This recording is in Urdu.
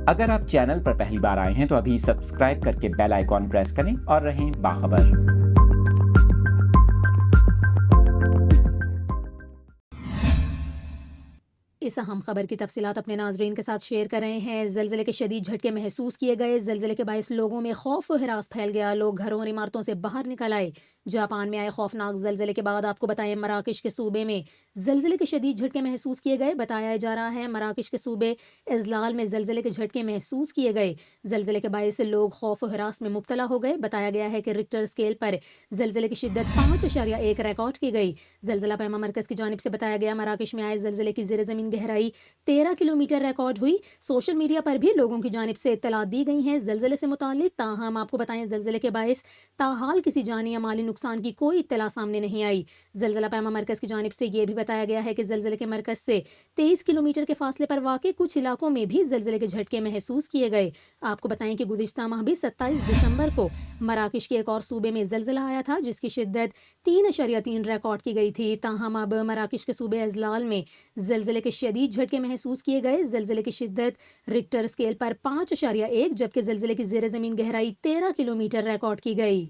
اگر آپ چینل پر پہلی بار آئے ہیں تو ابھی سبسکرائب کر کے بیل آئیکن پریس کریں اور رہیں باخبر۔ اس اہم خبر کی تفصیلات اپنے ناظرین کے ساتھ شیئر کر رہے ہیں۔ زلزلے کے شدید جھٹکے محسوس کیے گئے۔ زلزلے کے باعث لوگوں میں خوف و ہراس پھیل گیا، لوگ گھروں اور عمارتوں سے باہر نکل آئے۔ جاپان میں آئے خوفناک زلزلے کے بعد آپ کو بتائیں مراکش کے صوبے میں زلزلے کے شدید جھٹکے محسوس کیے گئے۔ بتایا جا رہا ہے مراکش کے صوبے ازلال میں زلزلے کے جھٹکے محسوس کیے گئے۔ زلزلے کے باعث لوگ خوف و ہراس میں مبتلا ہو گئے۔ بتایا گیا ہے کہ ریکٹر اسکیل پر زلزلے کی شدت 5.1 ریکارڈ کی گئی۔ زلزلہ پیما مرکز کی جانب سے بتایا گیا مراکش میں آئے زلزلے کی زیر زمین گہرائی 13 کلومیٹر ریکارڈ ہوئی۔ سوشل میڈیا پر بھی لوگوں کی جانب سے اطلاعات دی گئی ہیں زلزلے سے متعلق، تاہم آپ کو بتائیں زلزلے کے باعث تاحال کسی جانی یا مالی نقصان کی کوئی اطلاع سامنے نہیں آئی۔ زلزلہ پیما مرکز کی جانب سے یہ بھی بتایا گیا ہے کہ زلزلے کے مرکز سے 23 کلومیٹر کے فاصلے پر واقع کچھ علاقوں میں بھی زلزلے کے جھٹکے محسوس کیے گئے۔ آپ کو بتائیں کہ گزشتہ ماہ بھی 27 دسمبر کو مراکش کے ایک اور صوبے میں زلزلہ آیا تھا جس کی شدت 3.3 ریکارڈ کی گئی تھی، تاہم اب مراکش کے صوبے ازلال میں زلزلے کے شدید جھٹکے محسوس کیے گئے۔ زلزلے کی شدت ریکٹر اسکیل پر 5.1 جبکہ زلزلے کی زیر زمین گہرائی 13 کلومیٹر ریکارڈ کی گئی۔